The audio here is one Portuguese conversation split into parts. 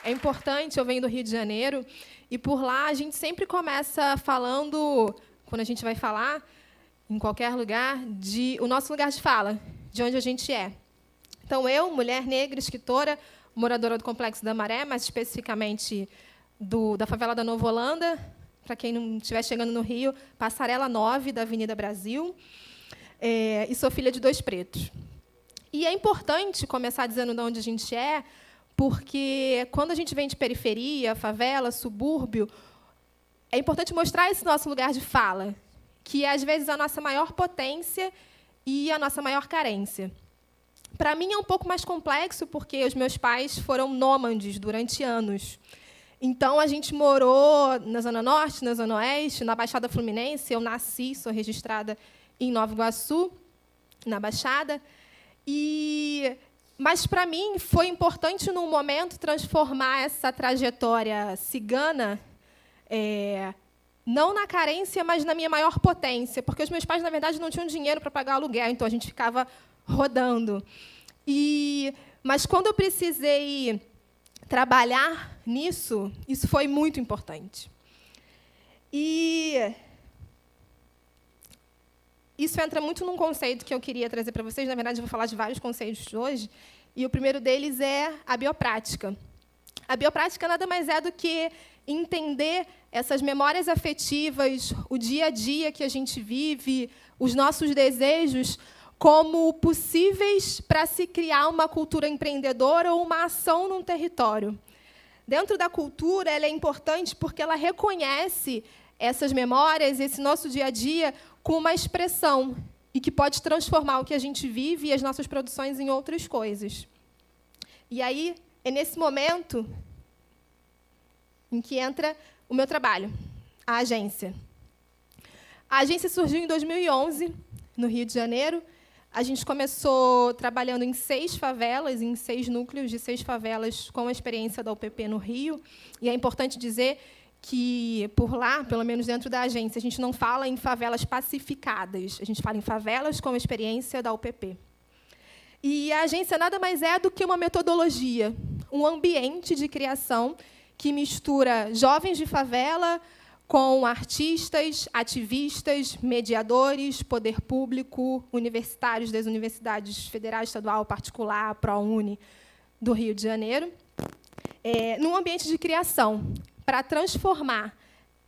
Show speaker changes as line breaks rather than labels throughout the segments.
é importante, eu venho do Rio de Janeiro, e por lá a gente sempre começa falando, quando a gente vai falar, em qualquer lugar, de o nosso lugar de fala, de onde a gente é. Então, eu, mulher negra, escritora, moradora do Complexo da Maré, mais especificamente da favela da Nova Holanda, para quem não estiver chegando no Rio, Passarela 9, da Avenida Brasil, e sou filha de 2 pretos. E é importante começar dizendo de onde a gente é, porque, quando a gente vem de periferia, favela, subúrbio, é importante mostrar esse nosso lugar de fala, que é, às vezes, a nossa maior potência e a nossa maior carência. Para mim, é um pouco mais complexo, porque os meus pais foram nômades durante anos. Então, a gente morou na Zona Norte, na Zona Oeste, na Baixada Fluminense. Eu nasci, sou registrada em Nova Iguaçu, na Baixada. Mas, para mim, foi importante, num momento, transformar essa trajetória cigana, não na carência, mas na minha maior potência, porque os meus pais, na verdade, não tinham dinheiro para pagar aluguel, então a gente ficava rodando. Mas, quando eu precisei trabalhar nisso, isso foi muito importante. E isso entra muito num conceito que eu queria trazer para vocês. Na verdade, eu vou falar de vários conceitos hoje, e o primeiro deles é a bioprática. A bioprática nada mais é do que entender essas memórias afetivas, o dia a dia que a gente vive, os nossos desejos, como possíveis para se criar uma cultura empreendedora ou uma ação num território. Dentro da cultura, ela é importante porque ela reconhece essas memórias, esse nosso dia a dia, com uma expressão, e que pode transformar o que a gente vive e as nossas produções em outras coisas. E aí, é nesse momento em que entra o meu trabalho, a agência. A agência surgiu em 2011, no Rio de Janeiro. A gente começou trabalhando em 6 favelas, em 6 núcleos de 6 favelas, com a experiência da UPP no Rio. E é importante dizer que, por lá, pelo menos dentro da agência, a gente não fala em favelas pacificadas, a gente fala em favelas com a experiência da UPP. E a agência nada mais é do que uma metodologia, um ambiente de criação que mistura jovens de favela com artistas, ativistas, mediadores, poder público, universitários das universidades federal, estadual, particular, ProUni, do Rio de Janeiro, num ambiente de criação, para transformar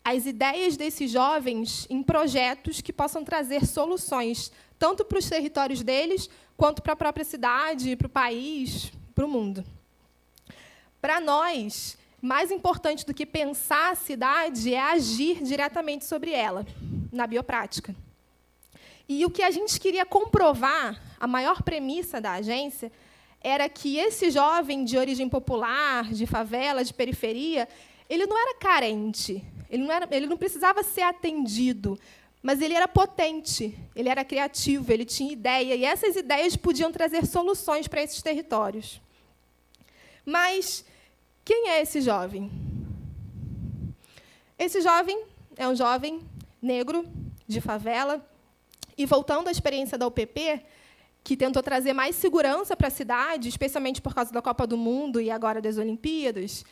as ideias desses jovens em projetos que possam trazer soluções, tanto para os territórios deles, quanto para a própria cidade, para o país, para o mundo. Para nós, mais importante do que pensar a cidade é agir diretamente sobre ela, na bioprática. E o que a gente queria comprovar, a maior premissa da agência, era que esse jovem de origem popular, de favela, de periferia, ele não era carente, ele não precisava ser atendido, mas ele era potente, ele era criativo, ele tinha ideia, e essas ideias podiam trazer soluções para esses territórios. Mas quem é esse jovem? Esse jovem é um jovem negro, de favela, e, voltando à experiência da UPP, que tentou trazer mais segurança para a cidade, especialmente por causa da Copa do Mundo e agora das Olimpíadas,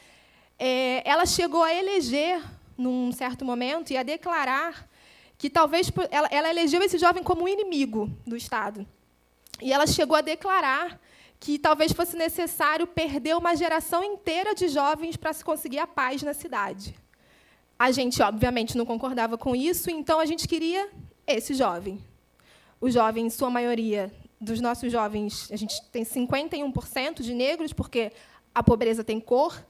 ela chegou a eleger, num certo momento, e a declarar que talvez ela elegeu esse jovem como um inimigo do Estado. E ela chegou a declarar que talvez fosse necessário perder uma geração inteira de jovens para se conseguir a paz na cidade. A gente, obviamente, não concordava com isso, então a gente queria esse jovem. O jovem, em sua maioria, dos nossos jovens, a gente tem 51% de negros, porque a pobreza tem cor,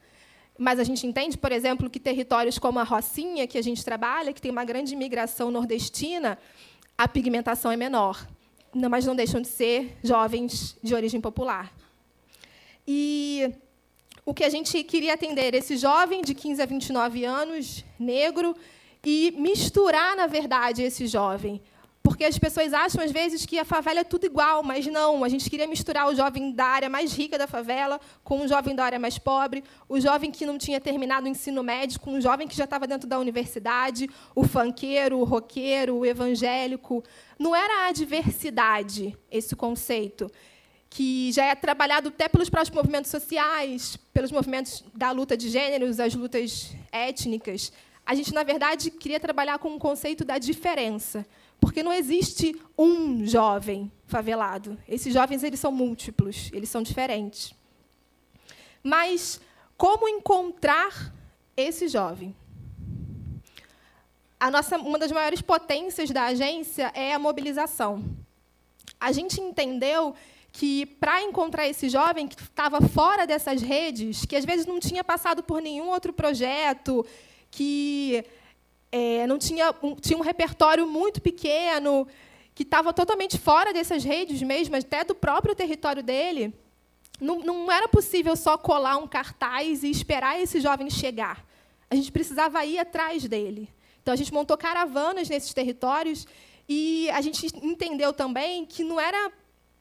mas a gente entende, por exemplo, que territórios como a Rocinha, que a gente trabalha, que tem uma grande imigração nordestina, a pigmentação é menor. Mas não deixam de ser jovens de origem popular. E o que a gente queria atender, esse jovem de 15 a 29 anos, negro, e misturar, na verdade, esse jovem. Porque as pessoas acham, às vezes, que a favela é tudo igual, mas não. A gente queria misturar o jovem da área mais rica da favela com o jovem da área mais pobre, o jovem que não tinha terminado o ensino médio com o jovem que já estava dentro da universidade, o funkeiro, o roqueiro, o evangélico. Não era a diversidade esse conceito. que já é trabalhado até pelos próprios movimentos sociais, pelos movimentos da luta de gêneros, as lutas étnicas. A gente, na verdade, queria trabalhar com o conceito da diferença, porque não existe um jovem favelado. Esses jovens eles são múltiplos, eles são diferentes. Mas como encontrar esse jovem? Uma das maiores potências da agência é a mobilização. A gente entendeu que, para encontrar esse jovem que estava fora dessas redes, que às vezes não tinha passado por nenhum outro projeto, que não tinha um repertório muito pequeno, que estava totalmente fora dessas redes mesmo, até do próprio território dele, não era possível só colar um cartaz e esperar esse jovem chegar. A gente precisava ir atrás dele. Então, a gente montou caravanas nesses territórios e a gente entendeu também que não era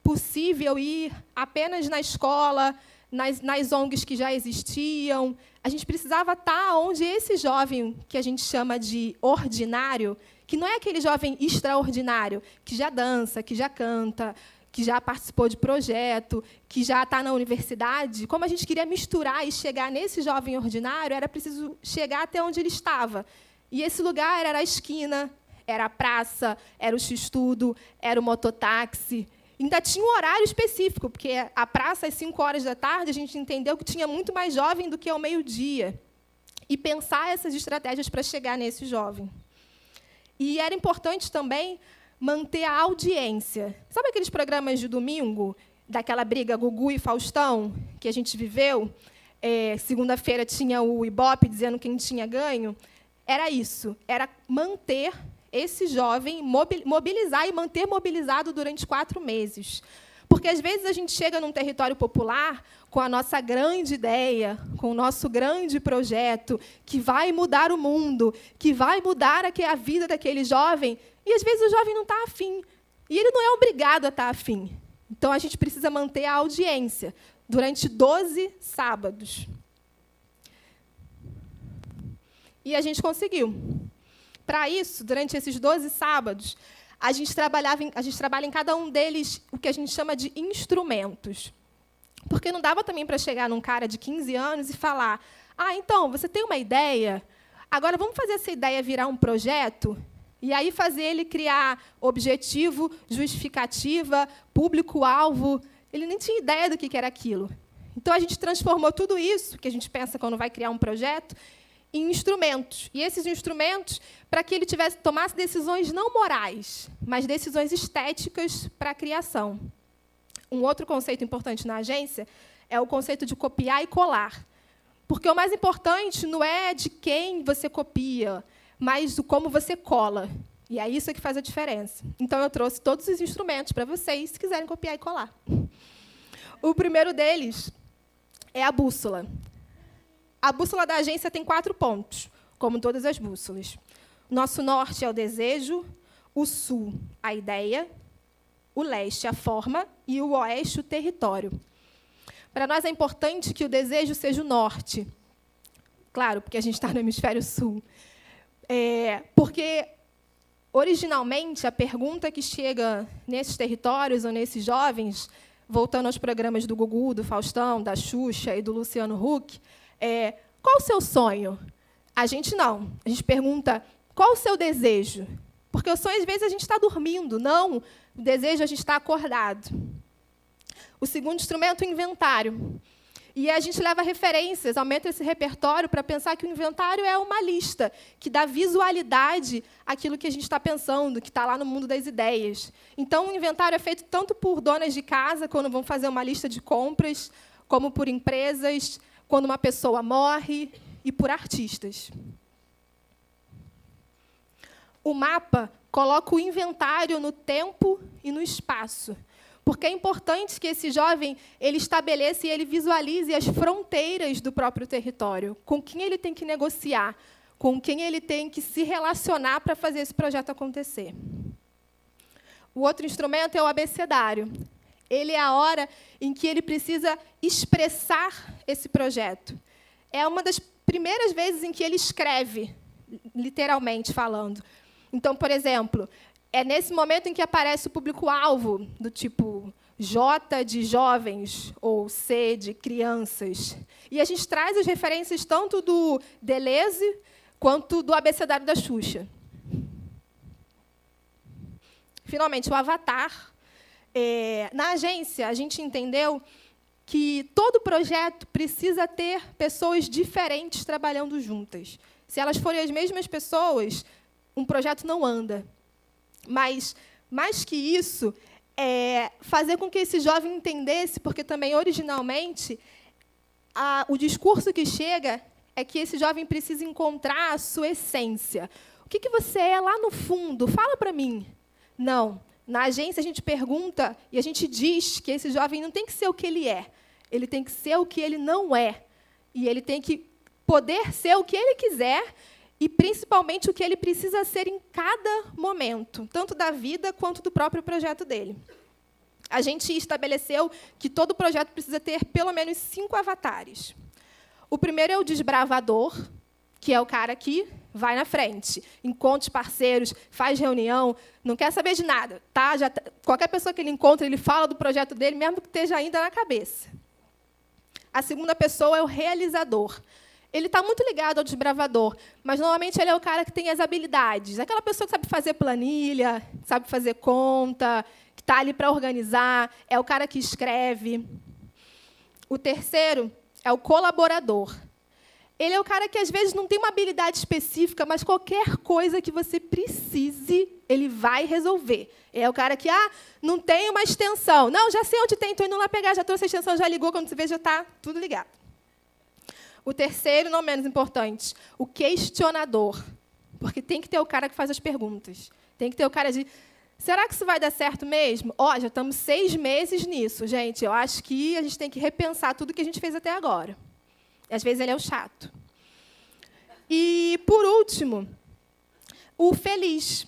possível ir apenas na escola, nas ONGs que já existiam. A gente precisava estar onde esse jovem, que a gente chama de ordinário, que não é aquele jovem extraordinário, que já dança, que já canta, que já participou de projeto, que já está na universidade. Como a gente queria misturar e chegar nesse jovem ordinário, era preciso chegar até onde ele estava. E esse lugar era a esquina, era a praça, era o X-Tudo, era o mototáxi. Ainda tinha um horário específico, porque a praça, às 5 horas da tarde, a gente entendeu que tinha muito mais jovem do que ao meio-dia. E pensar essas estratégias para chegar nesse jovem. E era importante também manter a audiência. Sabe aqueles programas de domingo, daquela briga Gugu e Faustão, que a gente viveu? Segunda-feira tinha o Ibope dizendo quem tinha ganho. Era isso, era manter esse jovem, mobilizar e manter mobilizado durante 4 meses. Porque, às vezes, a gente chega num território popular com a nossa grande ideia, com o nosso grande projeto, que vai mudar o mundo, que vai mudar a vida daquele jovem, e, às vezes, o jovem não está afim. E ele não é obrigado a estar afim. Então, a gente precisa manter a audiência durante 12 sábados. E a gente conseguiu. Para isso, durante esses 12 sábados, a gente trabalha em cada um deles o que a gente chama de instrumentos. Porque não dava também para chegar num cara de 15 anos e falar: então, você tem uma ideia? Agora, vamos fazer essa ideia virar um projeto? E aí fazer ele criar objetivo, justificativa, público-alvo. Ele nem tinha ideia do que era aquilo. Então, a gente transformou tudo isso, que a gente pensa quando vai criar um projeto, em instrumentos. E esses instrumentos, para que ele tomasse decisões não morais, mas decisões estéticas para a criação. Um outro conceito importante na agência é o conceito de copiar e colar. Porque o mais importante não é de quem você copia, mas do como você cola. E é isso que faz a diferença. Então, eu trouxe todos os instrumentos para vocês, se quiserem copiar e colar. O primeiro deles é a bússola. A bússola da agência tem 4 pontos, como todas as bússolas. Nosso norte é o desejo, o sul, a ideia, o leste, a forma, e o oeste, o território. Para nós é importante que o desejo seja o norte. Claro, porque a gente está no hemisfério sul. Porque, originalmente, a pergunta que chega nesses territórios ou nesses jovens, voltando aos programas do Gugu, do Faustão, da Xuxa e do Luciano Huck, qual o seu sonho? A gente não. A gente pergunta, qual o seu desejo? Porque o sonho, às vezes, a gente está dormindo. Não, o desejo, a gente está acordado. O segundo instrumento, o inventário. E a gente leva referências, aumenta esse repertório para pensar que o inventário é uma lista que dá visualidade àquilo que a gente está pensando, que está lá no mundo das ideias. Então, o inventário é feito tanto por donas de casa, quando vão fazer uma lista de compras, como por empresas, quando uma pessoa morre, e por artistas. O mapa coloca o inventário no tempo e no espaço, porque é importante que esse jovem ele estabeleça e ele visualize as fronteiras do próprio território, com quem ele tem que negociar, com quem ele tem que se relacionar para fazer esse projeto acontecer. O outro instrumento é o abecedário. Ele é a hora em que ele precisa expressar esse projeto. É uma das primeiras vezes em que ele escreve, literalmente falando. Então, por exemplo, é nesse momento em que aparece o público-alvo, do tipo J de jovens, ou C de crianças. E a gente traz as referências tanto do Deleuze quanto do abecedário da Xuxa. Finalmente, o avatar. Na agência, a gente entendeu que todo projeto precisa ter pessoas diferentes trabalhando juntas. Se elas forem as mesmas pessoas, um projeto não anda. Mas, mais que isso, fazer com que esse jovem entendesse, porque também, originalmente, o discurso que chega é que esse jovem precisa encontrar a sua essência. O que você é lá no fundo? Fala para mim. Não. Na agência, a gente pergunta e a gente diz que esse jovem não tem que ser o que ele é. Ele tem que ser o que ele não é. E ele tem que poder ser o que ele quiser e, principalmente, o que ele precisa ser em cada momento, tanto da vida quanto do próprio projeto dele. A gente estabeleceu que todo projeto precisa ter pelo menos 5 avatares. O primeiro é o desbravador, que é o cara que vai na frente, encontra os parceiros, faz reunião, não quer saber de nada. Tá? Qualquer pessoa que ele encontra, ele fala do projeto dele, mesmo que esteja ainda na cabeça. A segunda pessoa é o realizador. Ele está muito ligado ao desbravador, mas, normalmente, ele é o cara que tem as habilidades. Aquela pessoa que sabe fazer planilha, sabe fazer conta, que está ali para organizar, é o cara que escreve. O terceiro é o colaborador. Ele é o cara que, às vezes, não tem uma habilidade específica, mas qualquer coisa que você precise, ele vai resolver. É o cara que, não tem uma extensão. Não, já sei onde tem, estou indo lá pegar, já trouxe a extensão, já ligou, quando você vê, já está tudo ligado. O terceiro, não menos importante, o questionador. Porque tem que ter o cara que faz as perguntas. Tem que ter o cara de, será que isso vai dar certo mesmo? Já estamos 6 meses nisso, gente. Eu acho que a gente tem que repensar tudo que a gente fez até agora. Às vezes, ele é o chato. E, por último, o feliz.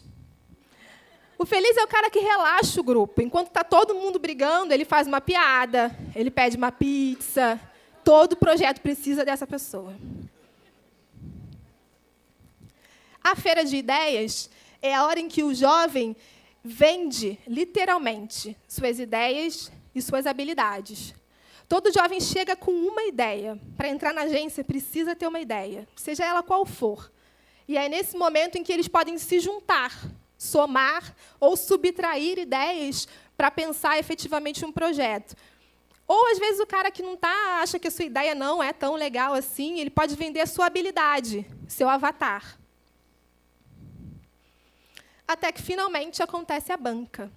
O feliz é o cara que relaxa o grupo. Enquanto está todo mundo brigando, ele faz uma piada, ele pede uma pizza. Todo projeto precisa dessa pessoa. A feira de ideias é a hora em que o jovem vende, literalmente, suas ideias e suas habilidades. Todo jovem chega com uma ideia. Para entrar na agência, precisa ter uma ideia, seja ela qual for. E é nesse momento em que eles podem se juntar, somar ou subtrair ideias para pensar efetivamente um projeto. Ou, às vezes, o cara que não acha que a sua ideia não é tão legal assim, ele pode vender a sua habilidade, seu avatar. Até que, finalmente, acontece a banca.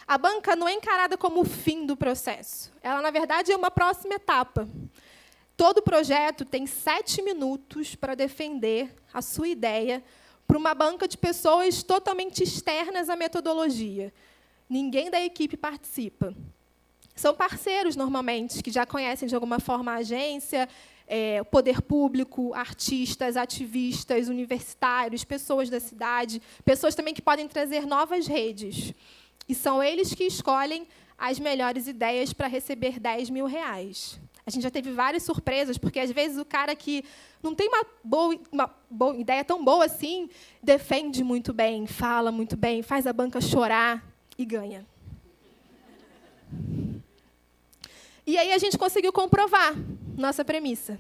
A banca não é encarada como o fim do processo. Ela, na verdade, é uma próxima etapa. Todo projeto tem 7 minutos para defender a sua ideia para uma banca de pessoas totalmente externas à metodologia. Ninguém da equipe participa. São parceiros, normalmente, que já conhecem, de alguma forma, a agência, o poder público, artistas, ativistas, universitários, pessoas da cidade, pessoas também que podem trazer novas redes. E são eles que escolhem as melhores ideias para receber R$10.000. A gente já teve várias surpresas, porque, às vezes, o cara que não tem uma boa ideia tão boa assim, defende muito bem, fala muito bem, faz a banca chorar e ganha. E aí a gente conseguiu comprovar nossa premissa.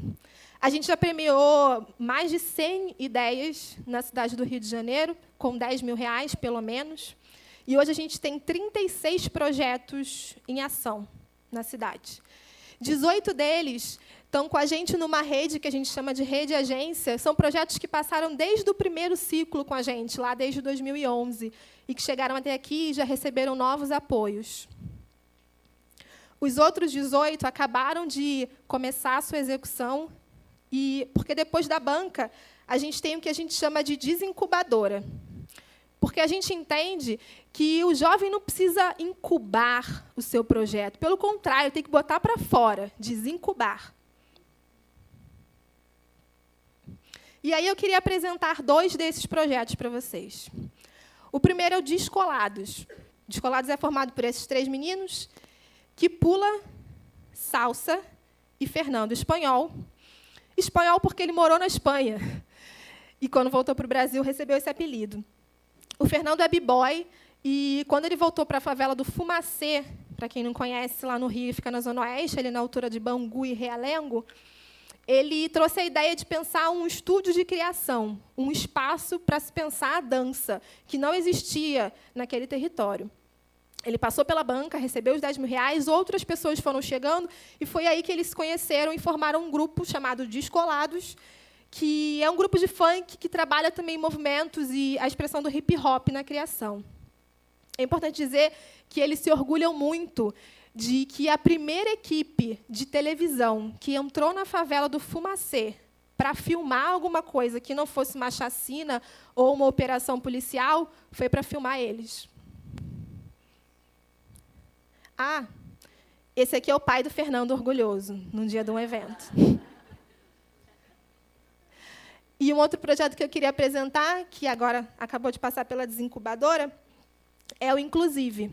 A gente já premiou mais de 100 ideias na cidade do Rio de Janeiro, com R$10.000, pelo menos. E hoje a gente tem 36 projetos em ação na cidade. 18 deles estão com a gente numa rede que a gente chama de rede agência. São projetos que passaram desde o primeiro ciclo com a gente, lá desde 2011, e que chegaram até aqui e já receberam novos apoios. Os outros 18 acabaram de começar a sua execução, porque, depois da banca, a gente tem o que a gente chama de desincubadora. Porque a gente entende que o jovem não precisa incubar o seu projeto. Pelo contrário, tem que botar para fora, desincubar. E aí eu queria apresentar 2 desses projetos para vocês. O primeiro é o Descolados. Descolados é formado por esses 3 meninos, que pula, salsa e Fernando, espanhol. Espanhol porque ele morou na Espanha. E, quando voltou para o Brasil, recebeu esse apelido. O Fernando é b-boy, e, quando ele voltou para a favela do Fumacê, para quem não conhece, lá no Rio, fica na Zona Oeste, ali na altura de Bangu e Realengo, ele trouxe a ideia de pensar um estúdio de criação, um espaço para se pensar a dança, que não existia naquele território. Ele passou pela banca, recebeu os 10 mil reais, outras pessoas foram chegando, e foi aí que eles se conheceram e formaram um grupo chamado Descolados, que é um grupo de funk que trabalha também movimentos e a expressão do hip-hop na criação. É importante dizer que eles se orgulham muito de que a primeira equipe de televisão que entrou na favela do Fumacê para filmar alguma coisa que não fosse uma chacina ou uma operação policial foi para filmar eles. Ah, esse aqui é o pai do Fernando Orgulhoso, num dia de um evento. E um outro projeto que eu queria apresentar, que agora acabou de passar pela desincubadora, é o Inclusive.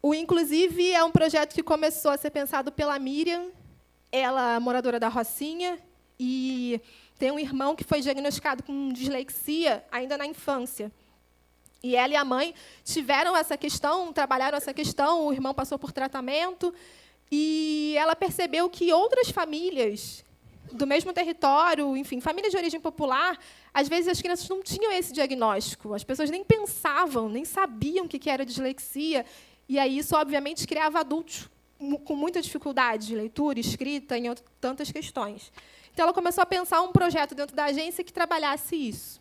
O Inclusive é um projeto que começou a ser pensado pela Miriam, ela é moradora da Rocinha, e tem um irmão que foi diagnosticado com dislexia ainda na infância. E ela e a mãe tiveram essa questão, trabalharam essa questão, o irmão passou por tratamento, e ela percebeu que outras famílias do mesmo território, enfim, famílias de origem popular, às vezes as crianças não tinham esse diagnóstico, as pessoas nem pensavam, nem sabiam o que era dislexia, e aí isso, obviamente, criava adultos com muita dificuldade de leitura, escrita, em tantas questões. Então, ela começou a pensar um projeto dentro da agência que trabalhasse isso.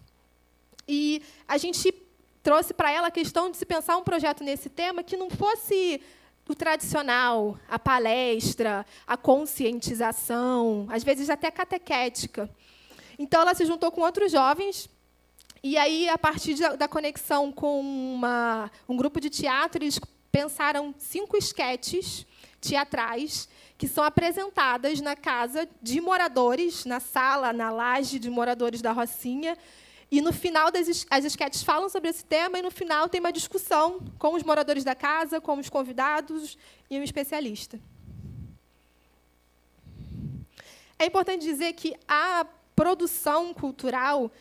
E a gente trouxe para ela a questão de se pensar um projeto nesse tema que não fosse o tradicional, a palestra, a conscientização, às vezes até catequética. Então, ela se juntou com outros jovens, e aí, a partir da conexão com um grupo de teatro, eles pensaram 5 esquetes teatrais que são apresentadas na casa de moradores, na sala, na laje de moradores da Rocinha. E, no final, as esquetes falam sobre esse tema, e, no final, tem uma discussão com os moradores da casa, com os convidados e um especialista. É importante dizer que a produção cultural,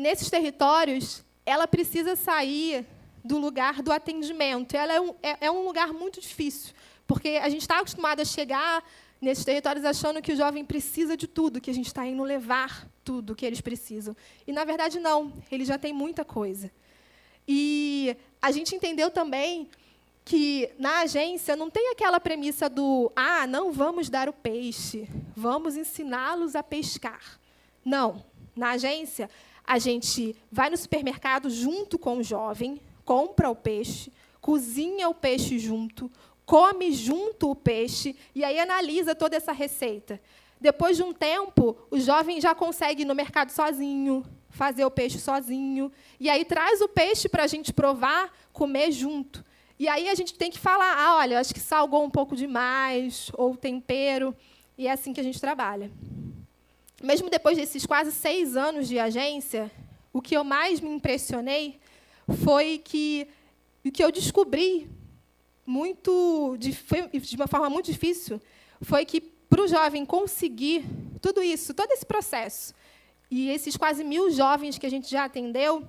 nesses territórios, ela precisa sair do lugar do atendimento. Ela é um lugar muito difícil, porque a gente está acostumado a chegar nesses territórios achando que o jovem precisa de tudo, que a gente está indo levar tudo que eles precisam. E, na verdade, não. Ele já tem muita coisa. E a gente entendeu também que, na agência, não tem aquela premissa do não vamos dar o peixe, vamos ensiná-los a pescar. Não. Na agência, a gente vai no supermercado junto com o jovem, compra o peixe, cozinha o peixe junto, come junto o peixe e aí analisa toda essa receita. Depois de um tempo, o jovem já consegue ir no mercado sozinho, fazer o peixe sozinho, e aí traz o peixe para a gente provar, comer junto. E aí a gente tem que falar, olha, acho que salgou um pouco demais, ou tempero, e é assim que a gente trabalha. Mesmo depois desses quase 6 anos de agência, o que eu mais me impressionei foi que o que eu descobri de uma forma muito difícil, foi que, para o jovem conseguir tudo isso, todo esse processo, e esses quase 1.000 jovens que a gente já atendeu,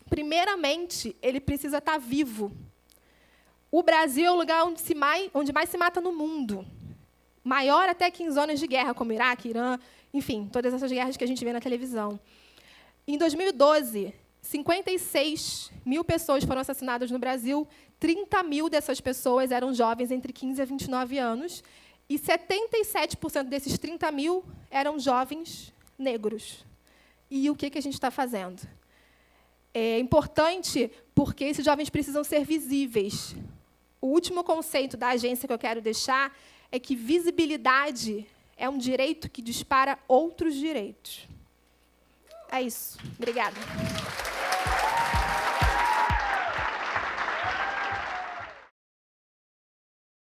primeiramente, ele precisa estar vivo. O Brasil é o lugar onde mais se mata no mundo. Maior até que em zonas de guerra, como Iraque, Irã, enfim, todas essas guerras que a gente vê na televisão. Em 2012, 56 mil pessoas foram assassinadas no Brasil, 30 mil dessas pessoas eram jovens entre 15 a 29 anos, e 77% desses 30 mil eram jovens negros. E o que a gente está fazendo? É importante porque esses jovens precisam ser visíveis. O último conceito da agência que eu quero deixar é que visibilidade é um direito que dispara outros direitos. É isso. Obrigada.